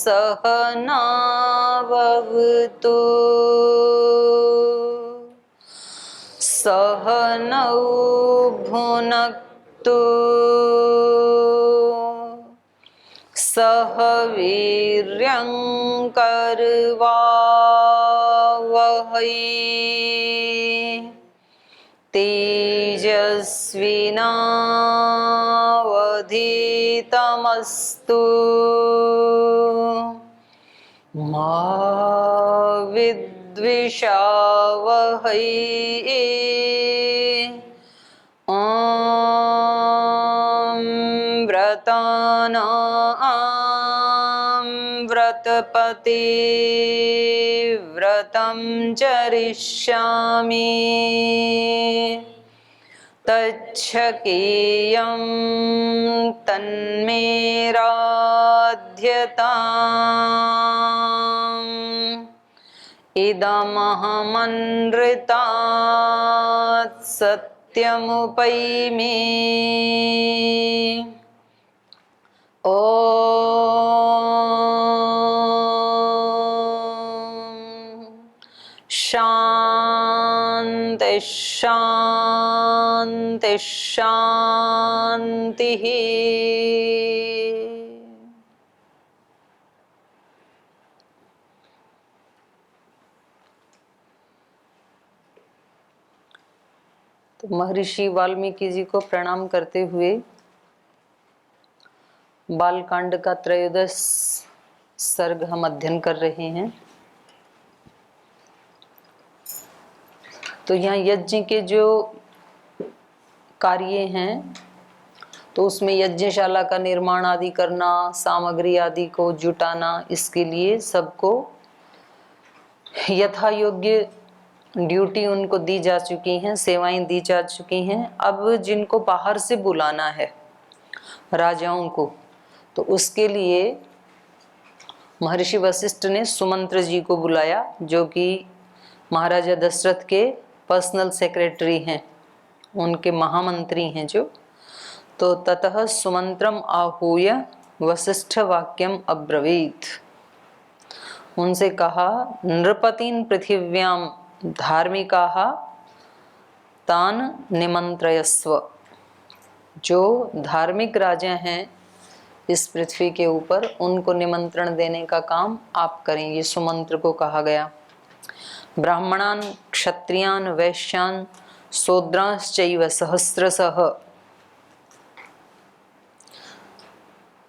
सहनावतु सहनौ भुनक्तु सह वीर्यं करवावहै तेजस्विनावधीतमस्तु मा विद्विषावहै ॐ व्रतानां व्रतपति व्रतं चरिष्यामि तच्छकीयं तन्मे राध्यताम् इदमहमनृतात् सत्यमुपैमि ॐ शान्ति शान्ति शान्तिः। तो महर्षि वाल्मीकि जी को प्रणाम करते हुए बालकांड का त्रयोदश सर्ग हम अध्ययन कर रहे हैं। तो यहाँ यज्ञ के जो कार्य हैं तो उसमें यज्ञशाला का निर्माण आदि करना, सामग्री आदि को जुटाना, इसके लिए सबको यथा योग्य ड्यूटी उनको दी जा चुकी हैं, सेवाएं दी जा चुकी हैं। अब जिनको बाहर से बुलाना है राजाओं को, तो उसके लिए महर्षि वशिष्ठ ने सुमंत्र जी को बुलाया, जो कि महाराजा दशरथ के पर्सनल सेक्रेटरी हैं, उनके महामंत्री हैं जो। तो ततः सुमंत्रम आहूय वशिष्ठ वाक्यम अब्रवीत, उनसे कहा नृपतिन पृथिव्याम धार्मिकाः तान निमंत्रयस्व, जो धार्मिक राजा हैं इस पृथ्वी के ऊपर, उनको निमंत्रण देने का काम आप करें, ये सुमंत्र को कहा गया। ब्राह्मणान क्षत्रियान वैश्यान शूद्रांश्चैव सहस्रशः,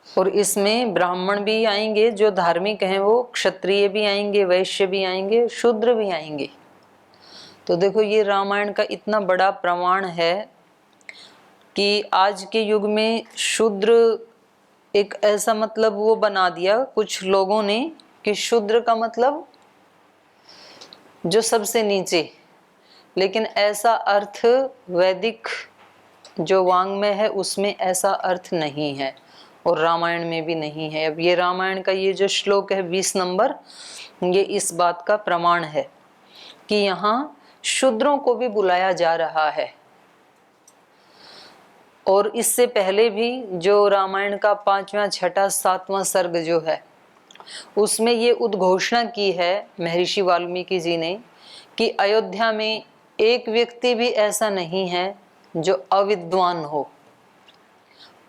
और इसमें ब्राह्मण भी आएंगे जो धार्मिक हैं, वो क्षत्रिय भी आएंगे, वैश्य भी आएंगे, शूद्र भी आएंगे। तो देखो ये रामायण का इतना बड़ा प्रमाण है कि आज के युग में शूद्र एक ऐसा मतलब वो बना दिया कुछ लोगों ने कि शूद्र का मतलब जो सबसे नीचे, लेकिन ऐसा अर्थ वैदिक जो वाङ्मय है उसमें ऐसा अर्थ नहीं है और रामायण में भी नहीं है। अब ये रामायण का ये जो श्लोक है 20 नंबर, ये इस बात का प्रमाण है कि यहाँ शूद्रों को भी बुलाया जा रहा है। और इससे पहले भी जो रामायण का 5वां, 6ठा, 7वां सर्ग जो है उसमें ये उद्घोषणा की है महर्षि वाल्मीकि जी ने कि अयोध्या में एक व्यक्ति भी ऐसा नहीं है जो अविद्वान हो।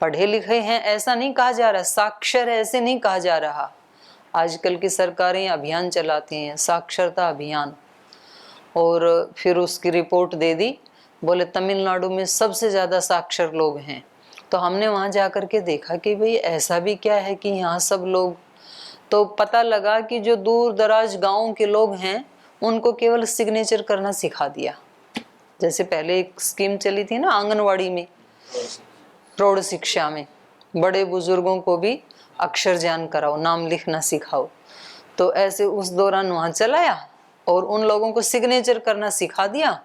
पढ़े लिखे हैं ऐसा नहीं कहा जा रहा, साक्षर ऐसे नहीं कहा जा रहा। आजकल की सरकारें अभियान चलाती हैं, साक्षरता अभियान, और फिर उसकी रिपोर्ट दे दी, बोले तमिलनाडु में सबसे ज़्यादा साक्षर लोग हैं। तो हमने वहाँ जा कर के देखा कि भाई ऐसा भी क्या है कि यहाँ सब लोग, तो पता लगा कि जो दूर दराज गाँव के लोग हैं उनको केवल सिग्नेचर करना सिखा दिया। जैसे पहले एक स्कीम चली थी ना आंगनवाड़ी में, प्रौढ़ शिक्षा में, बड़े बुजुर्गों को भी अक्षर ज्ञान कराओ, नाम लिखना सिखाओ। तो ऐसे उस दौरान वहाँ चलाया और उन लोगों को सिग्नेचर करना सिखा दिया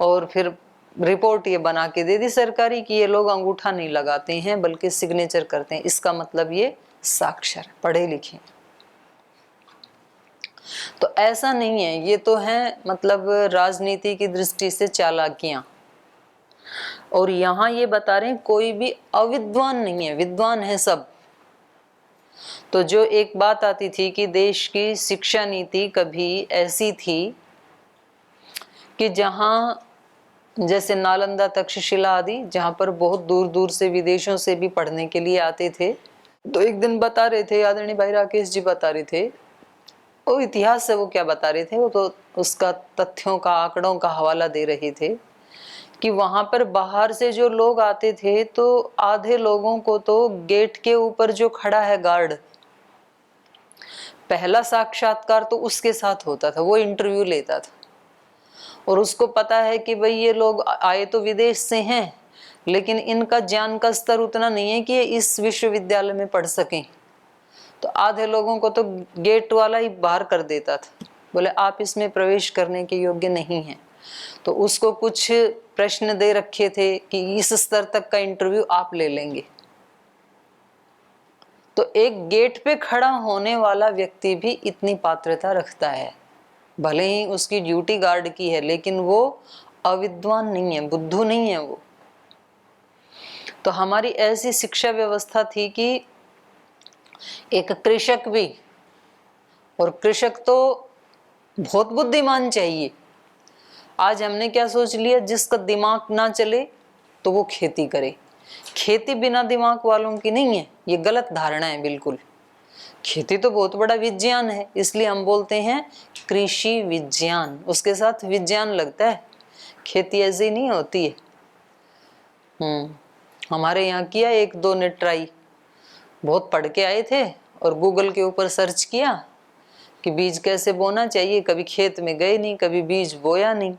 और फिर रिपोर्ट ये बना के दे दी सरकारी कि ये लोग अंगूठा नहीं लगाते हैं बल्कि सिग्नेचर करते हैं। इसका मतलब ये साक्षर, पढ़े लिखे। तो ऐसा नहीं है, ये तो है मतलब राजनीति की दृष्टि से चालाकियां। और यहाँ ये बता रहे हैं कोई भी अविद्वान नहीं है, विद्वान है सब। तो जो एक बात आती थी कि देश की शिक्षा नीति कभी ऐसी थी कि जहाँ जैसे नालंदा तक्षशिला आदि, जहाँ पर बहुत दूर दूर से विदेशों से भी पढ़ने के लिए आते थे। तो एक दिन बता रहे थे, आदरणीय भाई राकेश जी बता रहे थे, वो इतिहास से वो क्या बता रहे थे, वो तो उसका तथ्यों का आंकड़ों का हवाला दे रहे थे कि वहां पर बाहर से जो लोग आते थे तो आधे लोगों को तो गेट के ऊपर जो खड़ा है गार्ड, पहला साक्षात्कार तो उसके साथ होता था, वो इंटरव्यू लेता था और उसको पता है कि भाई ये लोग आए तो विदेश से हैं लेकिन इनका ज्ञान का स्तर उतना नहीं है कि ये इस विश्वविद्यालय में पढ़ सकें। तो आधे लोगों को तो गेट वाला ही बाहर कर देता था, बोले आप इसमें प्रवेश करने के योग्य नहीं हैं। तो उसको कुछ प्रश्न दे रखे थे कि इस स्तर तक का इंटरव्यू आप ले लेंगे। तो एक गेट पे खड़ा होने वाला व्यक्ति भी इतनी पात्रता रखता है, भले ही उसकी ड्यूटी गार्ड की है, लेकिन वो अविद्वान नहीं है, बुद्धू नहीं है वो। तो हमारी ऐसी शिक्षा व्यवस्था थी कि एक कृषक भी, और कृषक तो बहुत बुद्धिमान चाहिए। आज हमने क्या सोच लिया, जिसका दिमाग ना चले तो वो खेती करे। खेती बिना दिमाग वालों की नहीं है, ये गलत धारणा है बिल्कुल। खेती तो बहुत बड़ा विज्ञान है, इसलिए हम बोलते हैं कृषि विज्ञान, उसके साथ विज्ञान लगता है। खेती ऐसी नहीं होती है। हमारे यहाँ किया एक दो ने ट्राई, बहुत पढ़ के आए थे और गूगल के ऊपर सर्च किया कि बीज कैसे बोना चाहिए। कभी खेत में गए नहीं, कभी बीज बोया नहीं,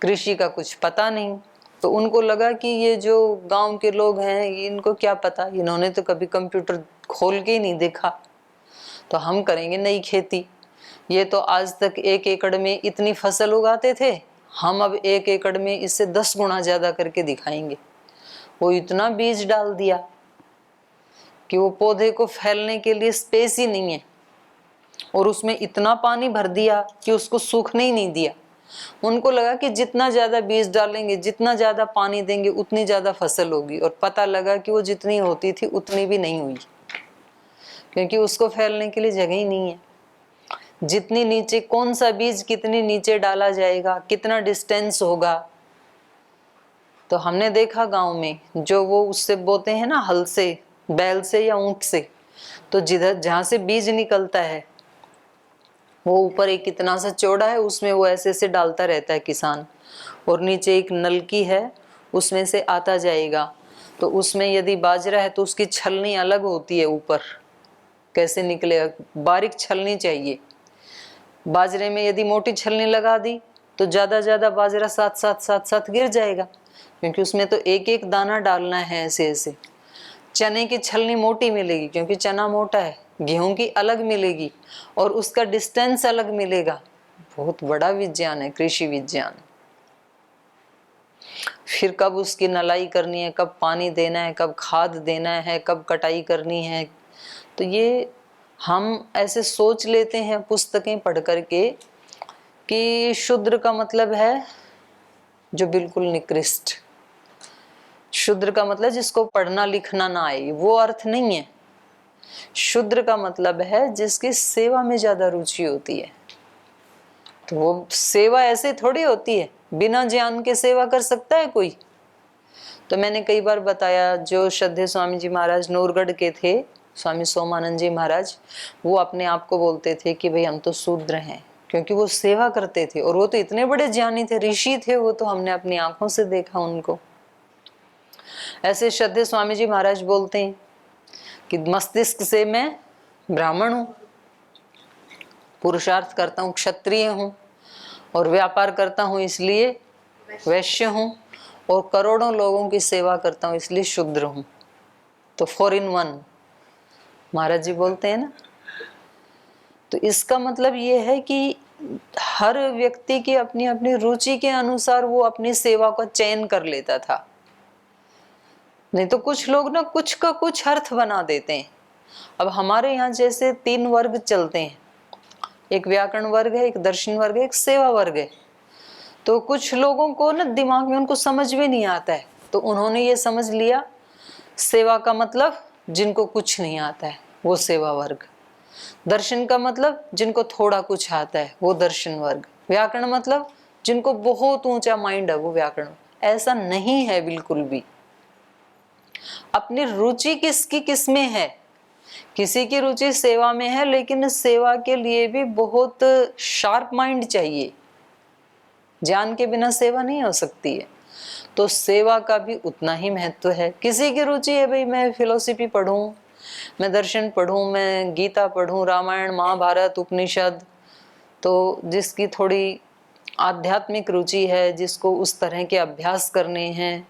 कृषि का कुछ पता नहीं। तो उनको लगा कि ये जो गांव के लोग हैं इनको क्या पता, इन्होंने तो कभी कंप्यूटर खोल के ही नहीं देखा, तो हम करेंगे नई खेती। ये तो आज तक 1 एकड़ में इतनी फसल उगाते थे, हम अब 1 एकड़ में इससे 10 गुना ज्यादा करके दिखाएंगे। वो इतना बीज डाल दिया कि वो पौधे को फैलने के लिए स्पेस ही नहीं है, और उसमें इतना पानी भर दिया कि उसको सूखने ही नहीं दिया। उनको लगा कि जितना ज्यादा बीज डालेंगे, जितना ज्यादा पानी देंगे, उतनी ज्यादा फसल होगी, और पता लगा कि वो जितनी होती थी उतनी भी नहीं हुई, क्योंकि उसको फैलने के लिए जगह ही नहीं है। जितनी नीचे, कौन सा बीज कितनी नीचे डाला जाएगा, कितना डिस्टेंस होगा। तो हमने देखा गांव में जो वो उससे बोते हैं ना, हल से, बैल से या ऊंट से, तो जिधर जहां से बीज निकलता है वो ऊपर एक कितना सा चौड़ा है, उसमें वो ऐसे ऐसे डालता रहता है किसान, और नीचे एक नलकी है उसमें से आता जाएगा। तो उसमें यदि बाजरा है तो उसकी छलनी अलग होती है, ऊपर कैसे निकलेगा, बारीक छलनी चाहिए। बाजरे में यदि मोटी छलनी लगा दी तो ज्यादा बाजरा साथ साथ गिर जाएगा, क्योंकि उसमें तो एक एक दाना डालना है ऐसे ऐसे। चने की छलनी मोटी मिलेगी क्योंकि चना मोटा है, गेहूं की अलग मिलेगी और उसका डिस्टेंस अलग मिलेगा। बहुत बड़ा विज्ञान है कृषि विज्ञान। फिर कब उसकी नलाई करनी है, कब पानी देना है, कब खाद देना है, कब कटाई करनी है। तो ये हम ऐसे सोच लेते हैं पुस्तकें पढ़ करके कि शूद्र का मतलब है जो बिल्कुल निकृष्ट। शूद्र का मतलब जिसको पढ़ना लिखना ना आए, वो अर्थ नहीं है। शूद्र का मतलब है जिसकी सेवा में ज्यादा रुचि होती है। तो वो सेवा ऐसे थोड़ी होती है, बिना ज्ञान के सेवा कर सकता है कोई। तो मैंने कई बार बताया, जो श्रद्धेय स्वामी जी महाराज नूरगढ़ के थे, स्वामी सोमानंद जी महाराज, वो अपने आप को बोलते थे कि भाई हम तो शूद्र हैं, क्योंकि वो सेवा करते थे। और वो तो इतने बड़े ज्ञानी थे, ऋषि थे वो, तो हमने अपनी आंखों से देखा उनको। ऐसे श्रद्धेय स्वामी जी महाराज बोलते हैं कि मस्तिष्क से मैं ब्राह्मण हूं, पुरुषार्थ करता हूं क्षत्रिय हूं, और व्यापार करता हूं इसलिए वैश्य हूं, और करोड़ों लोगों की सेवा करता हूं इसलिए शूद्र हूं। तो 4 in 1 महाराज जी बोलते हैं ना। तो इसका मतलब ये है कि हर व्यक्ति की अपनी अपनी रुचि के अनुसार वो अपनी सेवा का चयन कर लेता था। नहीं तो कुछ लोग ना कुछ का कुछ अर्थ बना देते हैं। अब हमारे यहाँ जैसे 3 वर्ग चलते हैं, एक व्याकरण वर्ग है, एक दर्शन वर्ग है, एक सेवा वर्ग है। तो कुछ लोगों को ना दिमाग में उनको समझ में नहीं आता है, तो उन्होंने ये समझ लिया सेवा का मतलब जिनको कुछ नहीं आता है, वो सेवा वर्ग। दर्शन का मतलब जिनको थोड़ा कुछ आता है वो दर्शन वर्ग। व्याकरण मतलब जिनको बहुत ऊंचा माइंड है वो व्याकरण। ऐसा नहीं है बिल्कुल भी। अपनी रुचि किसकी किस में है? किसी की रुचि सेवा में है, लेकिन सेवा के लिए भी बहुत शार्प माइंड चाहिए। ज्ञान के बिना सेवा नहीं हो सकती है। तो सेवा का भी उतना ही महत्व है। किसी की रुचि है भाई मैं फिलोसफी पढूं, मैं दर्शन पढूं, मैं गीता पढूं, रामायण महाभारत उपनिषद, तो जिसकी थोड़ी आध्यात्मिक रुचि है, जिसको उस तरह के अभ्यास करने हैं,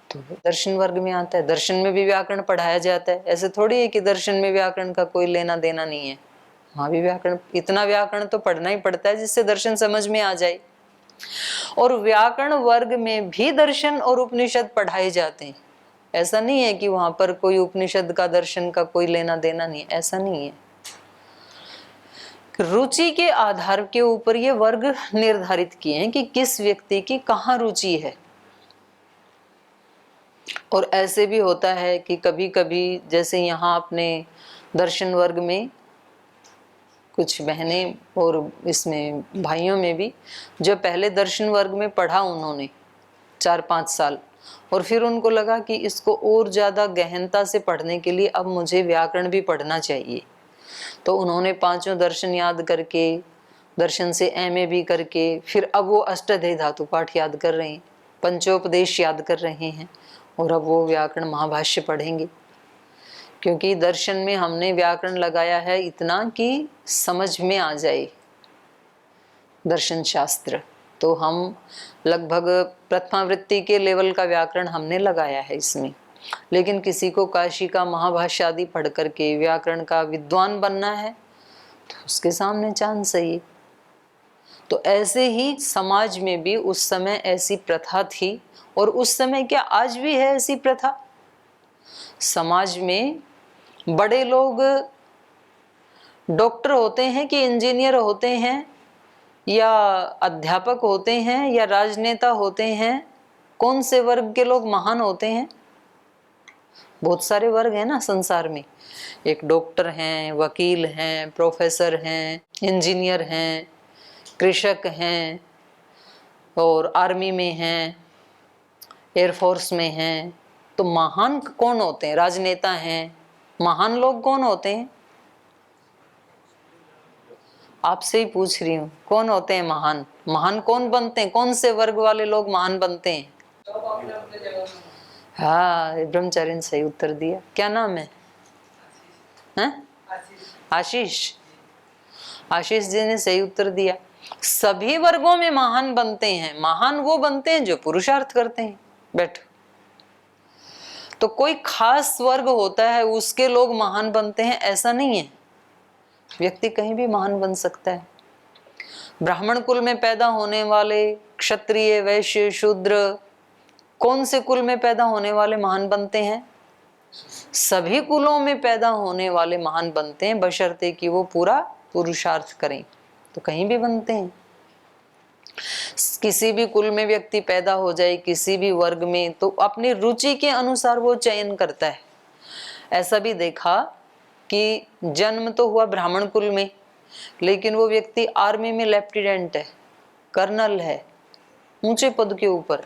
तो दर्शन वर्ग में आता है। दर्शन में भी व्याकरण पढ़ाया जाता है। ऐसे थोड़ी है कि दर्शन में व्याकरण का कोई लेना देना नहीं है। वहां भी व्याकरण, इतना व्याकरण तो पढ़ना ही पड़ता है जिससे दर्शन समझ में आ जाए। और व्याकरण वर्ग में भी दर्शन और उपनिषद पढ़ाए जाते हैं। ऐसा नहीं है कि वहां पर कोई उपनिषद का दर्शन का कोई लेना देना नहीं, ऐसा नहीं है। रुचि के आधार के ऊपर ये वर्ग निर्धारित किए हैं कि किस व्यक्ति की कहाँ रुचि है। और ऐसे भी होता है कि कभी कभी जैसे यहाँ अपने दर्शन वर्ग में कुछ बहनें और इसमें भाइयों में भी जो पहले दर्शन वर्ग में पढ़ा उन्होंने 4-5 साल, और फिर उनको लगा कि इसको और ज़्यादा गहनता से पढ़ने के लिए अब मुझे व्याकरण भी पढ़ना चाहिए, तो उन्होंने 5 दर्शन याद करके, दर्शन से एमए भी करके, फिर अब वो अष्टाध्यायी धातु पाठ याद कर रहे हैं, पंचोपदेश याद कर रहे हैं, और अब वो व्याकरण महाभाष्य पढ़ेंगे। क्योंकि दर्शन में हमने व्याकरण लगाया है इतना कि समझ में आ जाए दर्शन शास्त्र, तो हम लगभग प्रथमावृत्ति के लेवल का व्याकरण हमने लगाया है इसमें। लेकिन किसी को काशी का महाभाष्य आदि पढ़ करके व्याकरण का विद्वान बनना है तो उसके सामने चांस है ये। तो ऐसे ही समाज में भी उस समय ऐसी प्रथा थी, और उस समय क्या आज भी है ऐसी प्रथा। समाज में बड़े लोग डॉक्टर होते हैं कि इंजीनियर होते हैं या अध्यापक होते हैं या राजनेता होते हैं, कौन से वर्ग के लोग महान होते हैं? बहुत सारे वर्ग हैं ना संसार में। एक डॉक्टर हैं, वकील हैं, प्रोफेसर हैं, इंजीनियर हैं, कृषक हैं, और आर्मी में हैं, एयरफोर्स में हैं। तो महान कौन होते हैं? राजनेता हैं। महान लोग कौन होते हैं? आपसे ही पूछ रही हूँ, कौन होते हैं महान? महान कौन बनते हैं? कौन से वर्ग वाले लोग महान बनते हैं? हाँ, ब्रह्मचारी ने सही उत्तर दिया। क्या नाम है? हैं? आशीष। आशीष जी ने सही उत्तर दिया। सभी वर्गों में महान बनते हैं। महान वो बनते हैं जो पुरुषार्थ करते हैं। बैठो। तो कोई खास वर्ग होता है उसके लोग महान बनते हैं ऐसा नहीं है। व्यक्ति कहीं भी महान बन सकता है। ब्राह्मण कुल में पैदा होने वाले, क्षत्रिय, वैश्य, शूद्र, कौन से कुल में पैदा होने वाले महान बनते हैं? सभी कुलों में पैदा होने वाले महान बनते हैं, बशर्ते कि वो पूरा पुरुषार्थ करें, तो कहीं भी बनते हैं। किसी भी कुल में व्यक्ति पैदा हो जाए, किसी भी वर्ग में, तो अपनी रुचि के अनुसार वो चयन करता है। ऐसा भी देखा कि जन्म तो हुआ ब्राह्मण कुल में, लेकिन वो व्यक्ति आर्मी में लेफ्टिनेंट है, कर्नल है, ऊंचे पद के ऊपर,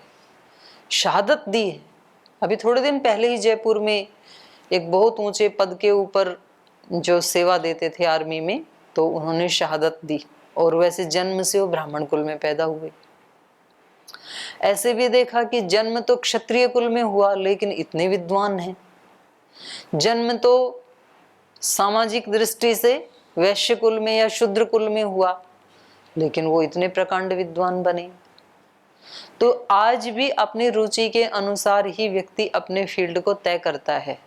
शहादत दी है। अभी थोड़े दिन पहले ही जयपुर में एक बहुत ऊंचे पद के ऊपर जो सेवा देते थे आर्मी में, तो उन्होंने शहादत दी, और वैसे जन्म से वो ब्राह्मण कुल में पैदा हुए। ऐसे भी देखा कि जन्म तो क्षत्रिय कुल में हुआ, लेकिन इतने विद्वान हैं। जन्म तो सामाजिक दृष्टि से वैश्य कुल में या शूद्र कुल में हुआ, लेकिन वो इतने प्रकांड विद्वान बने। तो आज भी अपनी रुचि के अनुसार ही व्यक्ति अपने फील्ड को तय करता है।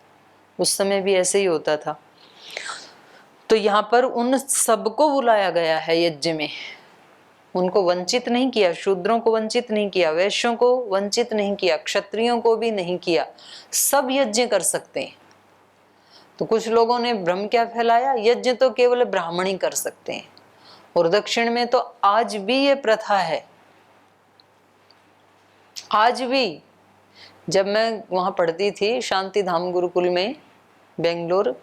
उस समय भी ऐसे ही होता था। तो यहाँ पर उन सबको बुलाया गया है यज्ञ में। उनको वंचित नहीं किया, शूद्रों को वंचित नहीं किया, वैश्यों को वंचित नहीं किया, क्षत्रियों को भी नहीं किया। सब यज्ञ कर सकते हैं। तो कुछ लोगों ने भ्रम क्या फैलाया, यज्ञ तो केवल ब्राह्मण ही कर सकते हैं। और दक्षिण में तो आज भी ये प्रथा है। आज भी जब मैं वहां पढ़ती थी शांति धाम गुरुकुल में, बेंगलोर,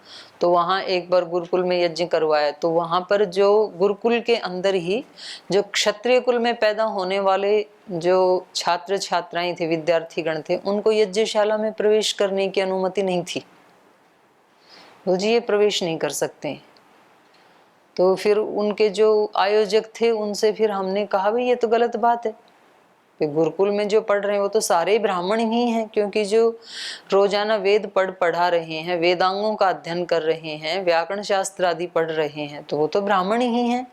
तो वहाँ एक बार गुरुकुल में यज्ञ करवाया। तो वहाँ पर जो गुरुकुल के अंदर ही जो क्षत्रिय कुल में पैदा होने वाले जो छात्र छात्राएं थे, विद्यार्थीगण थे, उनको यज्ञशाला में प्रवेश करने की अनुमति नहीं थी। वो जी ये प्रवेश नहीं कर सकते। तो फिर उनके जो आयोजक थे उनसे फिर हमने कहा भाई ये तो गलत बात है, गुरुकुल में जो पढ़ रहे हैं वो तो सारे ब्राह्मण ही हैं, क्योंकि जो रोजाना वेद पढ़ा रहे हैं, वेदांगों का अध्ययन कर रहे हैं, व्याकरण शास्त्र आदि पढ़ रहे हैं, तो वो तो ब्राह्मण ही हैं।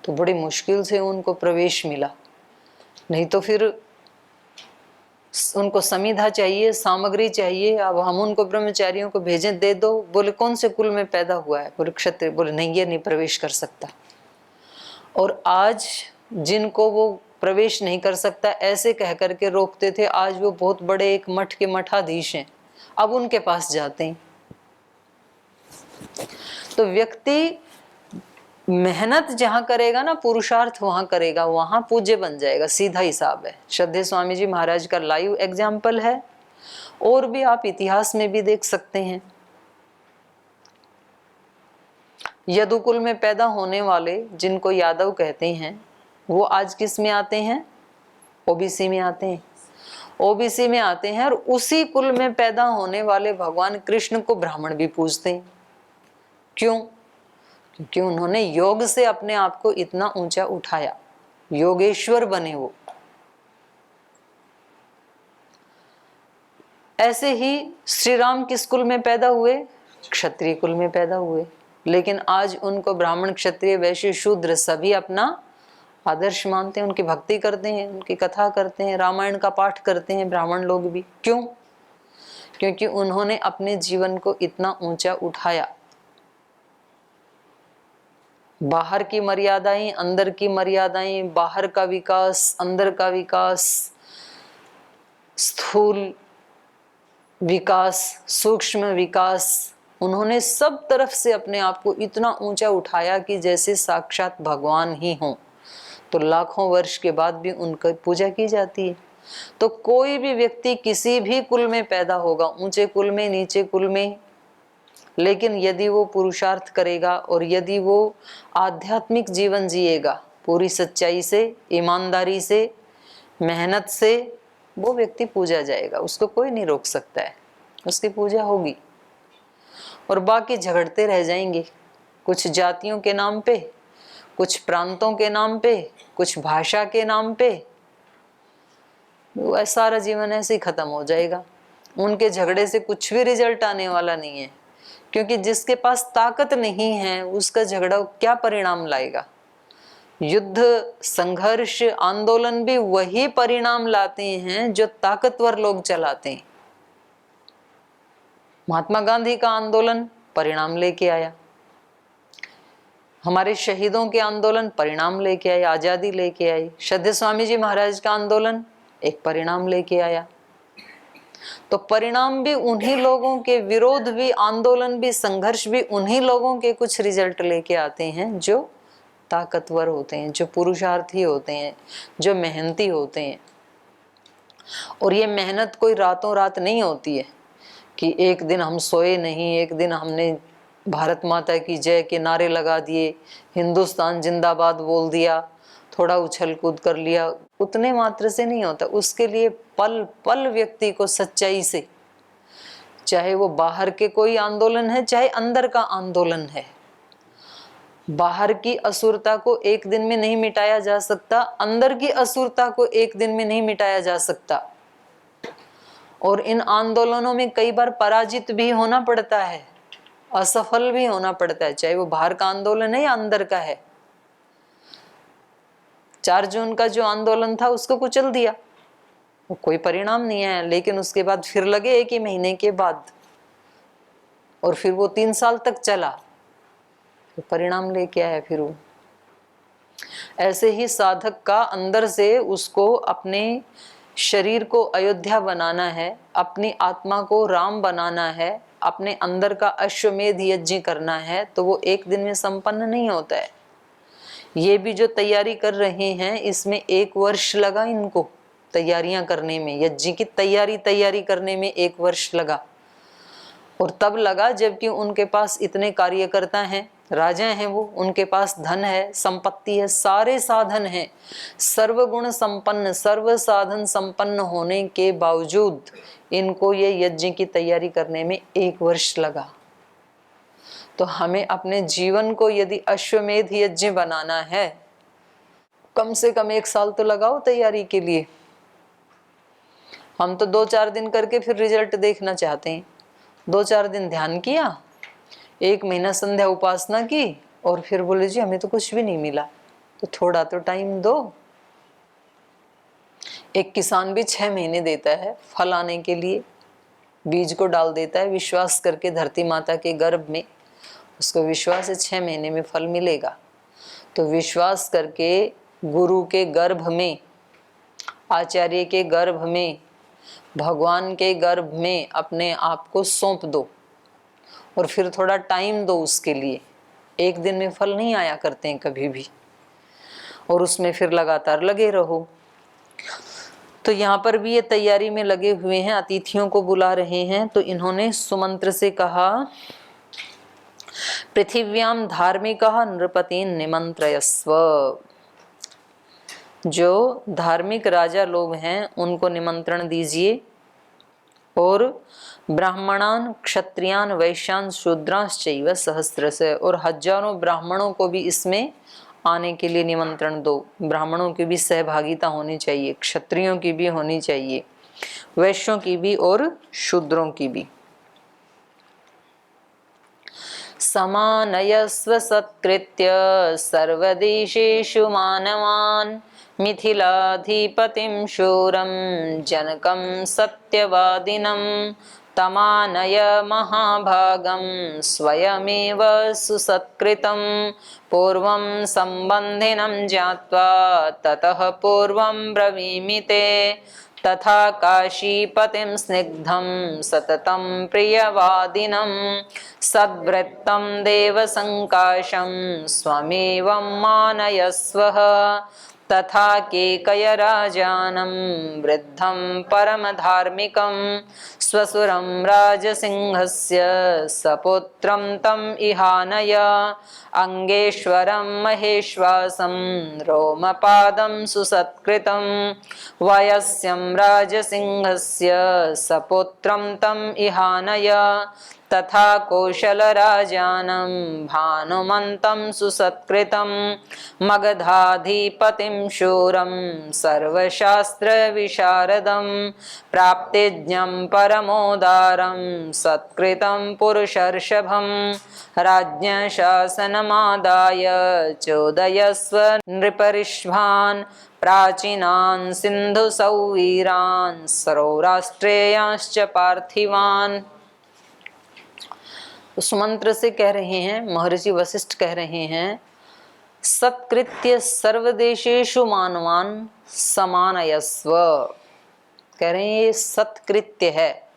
तो बड़ी मुश्किल से उनको प्रवेश मिला, नहीं तो फिर उनको संविधा चाहिए, सामग्री चाहिए। अब हम उनको ब्रह्मचारियों को भेजें, दे दो। बोले कौन से कुल में पैदा हुआ है? बोले क्षत्रिय। बोले नहीं, ये नहीं प्रवेश कर सकता। और आज जिनको वो प्रवेश नहीं कर सकता ऐसे कह करके रोकते थे, आज वो बहुत बड़े एक मठ के मठाधीश हैं, अब उनके पास जाते हैं। तो व्यक्ति मेहनत जहां करेगा ना, पुरुषार्थ वहां करेगा, वहां पूज्य बन जाएगा, सीधा हिसाब है। श्रद्धेय स्वामी जी महाराज का लाइव एग्जाम्पल है, और भी आप इतिहास में भी देख सकते हैं। यदुकुल में पैदा होने वाले जिनको यादव कहते हैं, वो आज किस में आते हैं? ओबीसी में आते हैं। ओबीसी में आते हैं, और उसी कुल में पैदा होने वाले भगवान कृष्ण को ब्राह्मण भी पूजते हैं। क्यों? क्योंकि उन्होंने योग से अपने आप को इतना ऊंचा उठाया, योगेश्वर बने वो। ऐसे ही श्री राम किस कुल में पैदा हुए? क्षत्रिय कुल में पैदा हुए, लेकिन आज उनको ब्राह्मण, क्षत्रिय, वैश्य, शूद्र सभी अपना आदर्श मानते हैं, उनकी भक्ति करते हैं, उनकी कथा करते हैं, रामायण का पाठ करते हैं ब्राह्मण लोग भी। क्यों? क्योंकि उन्होंने अपने जीवन को इतना ऊंचा उठाया। बाहर की मर्यादाएं, अंदर की मर्यादाएं, बाहर का विकास, अंदर का विकास, स्थूल विकास, सूक्ष्म विकास, उन्होंने सब तरफ से अपने आप को इतना ऊंचा उठाया कि जैसे साक्षात भगवान ही हों। तो लाखों वर्ष के बाद भी उनकी पूजा की जाती है। तो कोई भी व्यक्ति किसी भी कुल में पैदा होगा, ऊंचे कुल में, नीचे कुल में, लेकिन यदि वो पुरुषार्थ करेगा और यदि वो आध्यात्मिक जीवन जिएगा पूरी सच्चाई से, ईमानदारी से, मेहनत से, वो व्यक्ति पूजा जाएगा। उसको कोई नहीं रोक सकता है, उसकी पूजा होगी। और बाकी झगड़ते रह जाएंगे, कुछ जातियों के नाम पे, कुछ प्रांतों के नाम पे, कुछ भाषा के नाम पे। वो सारा जीवन ऐसे ही खत्म हो जाएगा। उनके झगड़े से कुछ भी रिजल्ट आने वाला नहीं है, क्योंकि जिसके पास ताकत नहीं है उसका झगड़ा क्या परिणाम लाएगा? युद्ध, संघर्ष, आंदोलन भी वही परिणाम लाते हैं जो ताकतवर लोग चलाते हैं। महात्मा गांधी का आंदोलन परिणाम लेके आया, हमारे शहीदों के आंदोलन परिणाम लेके आए, आजादी लेके आई। श्रद्धेय स्वामी जी महाराज का आंदोलन एक परिणाम लेके आया। तो परिणाम भी उन्हीं लोगों के, विरोध भी, आंदोलन भी, संघर्ष भी उन्हीं लोगों के कुछ रिजल्ट लेके आते हैं जो ताकतवर होते हैं, जो पुरुषार्थी होते हैं, जो मेहनती होते हैं। और ये मेहनत कोई रातों रात नहीं होती है कि एक दिन हम सोए नहीं, एक दिन हमने भारत माता की जय के नारे लगा दिए, हिंदुस्तान जिंदाबाद बोल दिया, थोड़ा उछल कूद कर लिया, उतने मात्र से नहीं होता। उसके लिए पल पल व्यक्ति को सच्चाई से, चाहे वो बाहर के कोई आंदोलन है, चाहे अंदर का आंदोलन है, बाहर की असुरता को एक दिन में नहीं मिटाया जा सकता, अंदर की असुरता को एक दिन में नहीं मिटाया जा सकता। और इन आंदोलनों में कई बार पराजित भी होना पड़ता है, असफल भी होना पड़ता है, चाहे वो बाहर का आंदोलन है या अंदर का है। 4 जून का जो आंदोलन था उसको कुचल दिया, वो कोई परिणाम नहीं आया, लेकिन उसके बाद फिर लगे एक ही महीने के बाद, और फिर वो 3 साल तक चला, तो परिणाम लेके आया फिर वो। ऐसे ही साधक का अंदर से उसको अपने शरीर को अयोध्या बनाना है, अपनी आत्मा को राम बनाना है, अपने अंदर का अश्वमेध यज्ञ करना है, तो वो एक दिन में संपन्न नहीं होता है। ये भी जो तैयारी कर रहे हैं, इसमें 1 वर्ष लगा इनको तैयारियां करने में, यज्ञ की तैयारी करने में 1 वर्ष लगा। और तब लगा जबकि उनके पास इतने कार्यकर्ता हैं, राजा हैं वो, उनके पास धन है, संपत्ति है, सारे साधन हैं, सर्वगुण संपन्न, सर्व साधन संपन्न होने के बावजूद इनको ये यज्ञ की तैयारी करने में 1 वर्ष लगा। तो हमें अपने जीवन को यदि अश्वमेध यज्ञ बनाना है, कम से कम 1 साल तो लगाओ तैयारी के लिए। हम तो 2-4 दिन करके फिर रिजल्ट देखना चाहते हैं। 2-4 दिन ध्यान किया, 1 महीना संध्या उपासना की और फिर बोले जी हमें तो कुछ भी नहीं मिला। तो थोड़ा तो टाइम दो। एक किसान भी 6 महीने देता है फल आने के लिए, बीज को डाल देता है विश्वास करके धरती माता के गर्भ में, उसको विश्वास है 6 महीने में फल मिलेगा। तो विश्वास करके गुरु के गर्भ में, आचार्य के गर्भ में, भगवान के गर्भ में अपने आप को सौंप दो और फिर थोड़ा टाइम दो उसके लिए। 1 दिन में फल नहीं आया करते हैं कभी भी, और उसमें फिर लगातार लगे रहो। तो यहाँ पर भी ये तैयारी में लगे हुए हैं, अतिथियों को बुला रहे हैं। तो इन्होंने सुमंत्र से कहा, पृथिव्याम धार्मिकः नृपतीन् निमंत्रयस्व। जो धार्मिक राजा लोग हैं उनको निमंत्रण दीजिए, और ब्राह्मणान क्षत्रियान वैश्यान शूद्रांश्चैव सहस्रशः, और हजारों ब्राह्मणों को भी इसमें आने के लिए निमंत्रण दो। ब्राह्मणों की भी सहभागिता होनी चाहिए, क्षत्रियों की भी होनी चाहिए, वैश्यों की भी और शूद्रों की भी। समानयस्व सत्कृत्य सर्वदेशेषु मानवान् मिथिलाधिपतिं शूरं जनकं सत्यवादिनं तमानय महाभागं स्वयमेव सुसत्कृतं पूर्वं सम्बन्धिनं ज्ञात्वा ततः पूर्वं ब्रवीमि ते तथा काशीपतिं स्निग्धं सततं प्रियवादिनं सद्वृत्तं देवसङ्काशं स्वमेवं मानयस्वः तथा केकयराजानं वृद्धं परमधार्मिकं स्वसुरं राजसिंहस्य सपुत्रं तम् इहानय अंगेश्वरं महेश्वासं रोमपादं सुसत्कृतं वयस्यं राजसिंहस्य सपुत्रं तम् इहानय तथा कौशलराजानं भानुमन्तं सुसत्कृतं मगधाधिपतिं शूरं सर्वशास्त्रविशारदं प्राप्तिज्ञं परमोदारं सत्कृतं पुरुषर्षभं राज्ञशासनमादाय चोदयस्व नृपरिष्भान् प्राचीनान् सिन्धुसौवीरान् सौराष्ट्रेयांश्च पार्थिवान्। तो सुमंत्र से कह रहे हैं, महर्षि वशिष्ठ कह रहे हैं, सत्कृत्य सर्वदेशेषु मानवान समानयस्व। कह रहे हैं ये सत्कृत्य है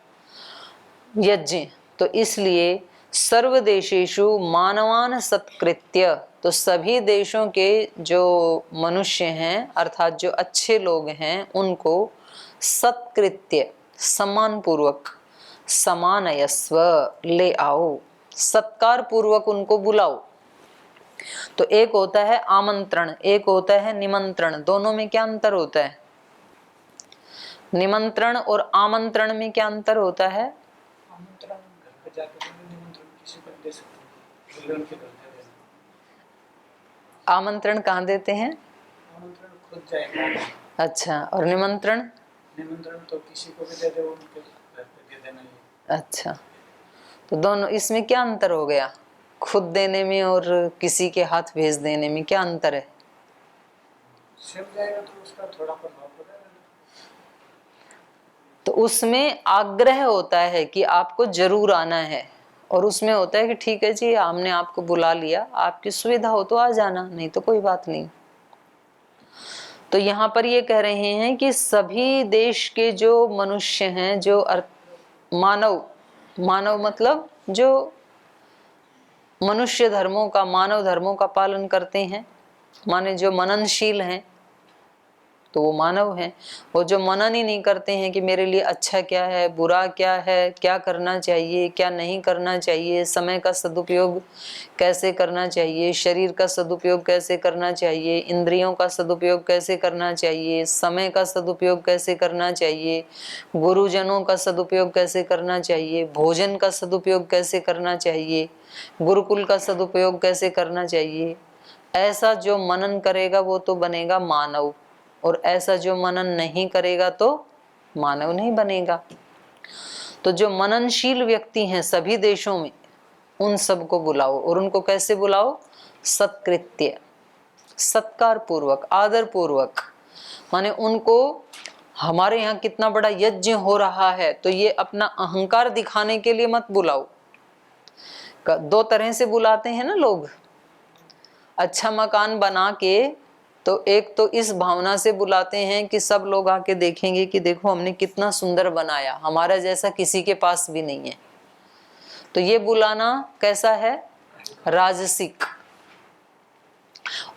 यज्ञ, तो इसलिए सर्वदेशेषु मानवान सत्कृत्य, तो सभी देशों के जो मनुष्य हैं अर्थात जो अच्छे लोग हैं उनको सत्कृत्य सम्मान पूर्वक समानयस्व ले आओ, सत्कार पूर्वक उनको बुलाओ। तो एक होता है आमंत्रण, एक होता है निमंत्रण, दोनों में क्या अंतर होता है? निमंत्रण और आमंत्रण में क्या अंतर होता है? आमंत्रण घर पे जाकर निमंत्रण किसी को दे सकते हैं, उनके घर पे। आमंत्रण कहाँ देते हैं? आमंत्रण खुद जाएगा। अच्छा, और निमंत्रण? निमंत्रण तो किसी को भी दे दे, उनके घर पे दे देना है। अच्छा, तो दोनों इसमें क्या अंतर हो गया? खुद देने में और किसी के हाथ भेज देने में क्या अंतर है? सिर जाएगा तो उसका थोड़ा प्रभाव पड़ेगा। तो उसमें आग्रह होता है कि आपको जरूर आना है, और उसमें होता है कि ठीक है जी हमने आपको बुला लिया, आपकी सुविधा हो तो आ जाना, नहीं तो कोई बात नहीं। तो यहाँ पर ये कह रहे हैं कि सभी देश के जो मनुष्य हैं, जो मानव, मानव मतलब जो मनुष्य धर्मों का, मानव धर्मों का पालन करते हैं, माने जो मननशील हैं, तो वो मानव हैं। वो जो मनन ही नहीं करते हैं कि मेरे लिए अच्छा क्या है, बुरा क्या है, क्या करना चाहिए, क्या नहीं करना चाहिए, समय का सदुपयोग कैसे करना चाहिए, शरीर का सदुपयोग कैसे करना चाहिए, इंद्रियों का सदुपयोग कैसे करना चाहिए, समय का सदुपयोग कैसे करना चाहिए, गुरुजनों का सदुपयोग कैसे करना चाहिए, भोजन का सदुपयोग कैसे करना चाहिए, गुरुकुल का सदुपयोग कैसे करना चाहिए, ऐसा जो मनन करेगा वो तो बनेगा मानव, और ऐसा जो मनन नहीं करेगा तो मानव नहीं बनेगा। तो जो मननशील व्यक्ति हैं सभी देशों में, उन सबको बुलाओ, और उनको कैसे बुलाओ? सत्कृत्य, सत्कार पूर्वक, आदर पूर्वक। माने उनको, हमारे यहाँ कितना बड़ा यज्ञ हो रहा है तो ये अपना अहंकार दिखाने के लिए मत बुलाओ। दो तरह से बुलाते हैं ना लोग, अच्छा मकान बना के, तो एक तो इस भावना से बुलाते हैं कि सब लोग आके देखेंगे कि देखो हमने कितना सुंदर बनाया, हमारा जैसा किसी के पास भी नहीं है। तो ये बुलाना कैसा है? राजसिक।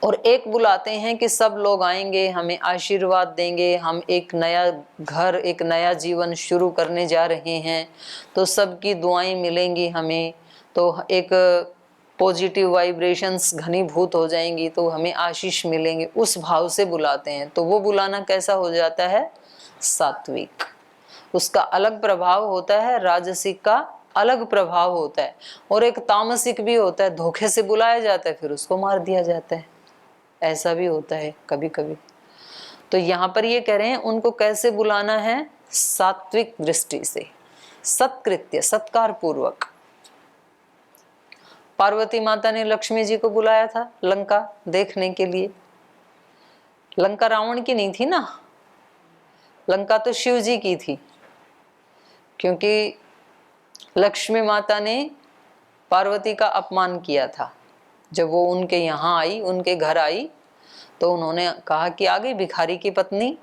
और एक बुलाते हैं कि सब लोग आएंगे, हमें आशीर्वाद देंगे, हम एक नया घर, एक नया जीवन शुरू करने जा रहे हैं, तो सबकी दुआएं मिलेंगी हमें, तो एक पॉजिटिव वाइब्रेशंस घनीभूत हो जाएंगी, तो हमें आशीष मिलेंगे, उस भाव से बुलाते हैं। तो वो बुलाना कैसा हो जाता है? सात्विक। उसका अलग प्रभाव होता है, राजसिक का अलग प्रभाव होता है, और एक तामसिक भी होता है, धोखे से बुलाया जाता है फिर उसको मार दिया जाता है, ऐसा भी होता है कभी कभी। तो यहाँ पर ये कह रहे हैं उनको कैसे बुलाना है? सात्विक दृष्टि से, सत्कृत्य, सत्कार पूर्वक। पार्वती माता ने लक्ष्मी जी को बुलाया था लंका देखने के लिए। लंका रावण की नहीं थी ना, लंका तो शिव जी की थी, क्योंकि लक्ष्मी माता ने पार्वती का अपमान किया था। जब वो उनके यहाँ आई, उनके घर आई, तो उन्होंने कहा कि आ गई भिखारी की पत्नी,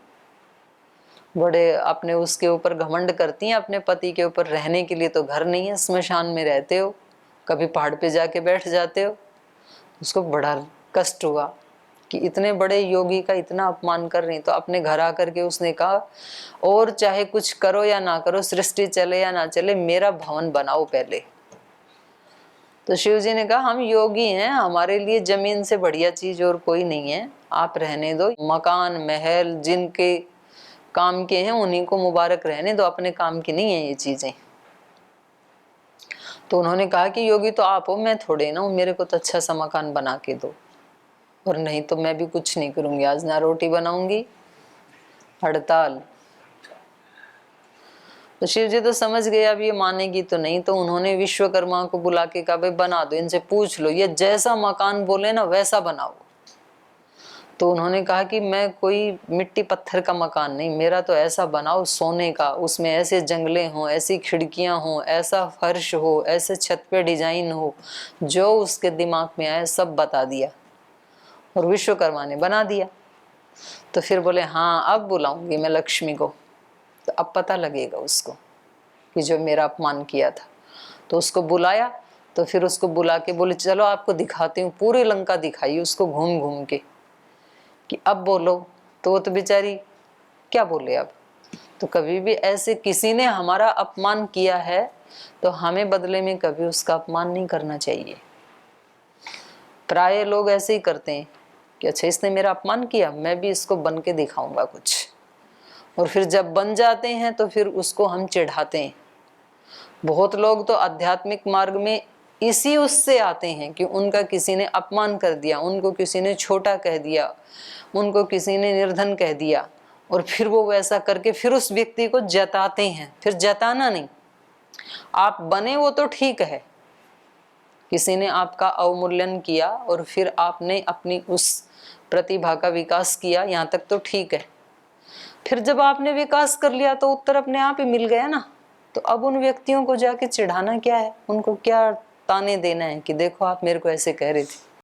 बड़े अपने उसके ऊपर घमंड करती हैं, अपने पति के ऊपर रहने के लिए तो घर नहीं है, स्मशान में रहते हो, कभी पहाड़ पे जाके बैठ जाते हो। उसको बड़ा कष्ट हुआ कि इतने बड़े योगी का इतना अपमान कर रही। तो अपने घर आकर के उसने कहा, और चाहे कुछ करो या ना करो, सृष्टि चले या ना चले, मेरा भवन बनाओ पहले। तो शिव जी ने कहा हम योगी हैं, हमारे लिए जमीन से बढ़िया चीज और कोई नहीं है, आप रहने दो। मकान महल जिनके काम के हैं उन्हीं को मुबारक रहने दो, अपने काम की नहीं है ये चीजें। तो उन्होंने कहा कि योगी तो आप हो, मैं थोड़े ना हूं, मेरे को तो अच्छा सा मकान बना के दो, और नहीं तो मैं भी कुछ नहीं करूंगी, आज ना रोटी बनाऊंगी, हड़ताल। तो शिव जी तो समझ गए अब ये मानेगी तो नहीं, तो उन्होंने विश्वकर्मा को बुला के कहा भाई बना दो, इनसे पूछ लो ये जैसा मकान बोले ना वैसा बनाओ। तो उन्होंने कहा कि मैं कोई मिट्टी पत्थर का मकान नहीं, मेरा तो ऐसा बनाओ सोने का, उसमें ऐसे जंगले हों, ऐसी खिड़कियां हों, ऐसा फर्श हो, ऐसे छत पे डिजाइन हो, जो उसके दिमाग में आए सब बता दिया, और विश्वकर्मा ने बना दिया। तो फिर बोले हाँ अब बुलाऊंगी मैं लक्ष्मी को, तो अब पता लगेगा उसको कि जो मेरा अपमान किया था। तो उसको बुलाया, तो फिर उसको बुला के बोले चलो आपको दिखाती हूँ, पूरी लंका दिखाई उसको घूम घूम के कि अब बोलो। तो वो तो बेचारी क्या बोले अब। तो कभी भी ऐसे किसी ने हमारा अपमान किया है तो हमें बदले में कभी उसका अपमान नहीं करना चाहिए। प्राय लोग ऐसे ही करते हैं कि अच्छा इसने मेरा अपमान किया, मैं भी इसको बन के दिखाऊंगा कुछ, और फिर जब बन जाते हैं तो फिर उसको हम चिढ़ाते हैं। बहुत लोग तो आध्यात्मिक मार्ग में इसी उससे आते हैं कि उनका किसी ने अपमान कर दिया, उनको किसी ने छोटा कह दिया, उनको किसी ने निर्धन कह दिया, और फिर वो वैसा करके फिर उस व्यक्ति को जताते हैं। फिर जताना नहीं, आप बने वो तो ठीक है, किसी ने आपका अवमूल्यन किया और फिर आपने अपनी उस प्रतिभा का विकास किया, यहाँ तक तो ठीक है। फिर जब आपने विकास कर लिया तो उत्तर अपने आप ही मिल गया ना। तो अब उन व्यक्तियों को जाके चिढ़ाना क्या है, उनको क्या ताने देना है कि देखो आप मेरे को ऐसे कह रहे थे।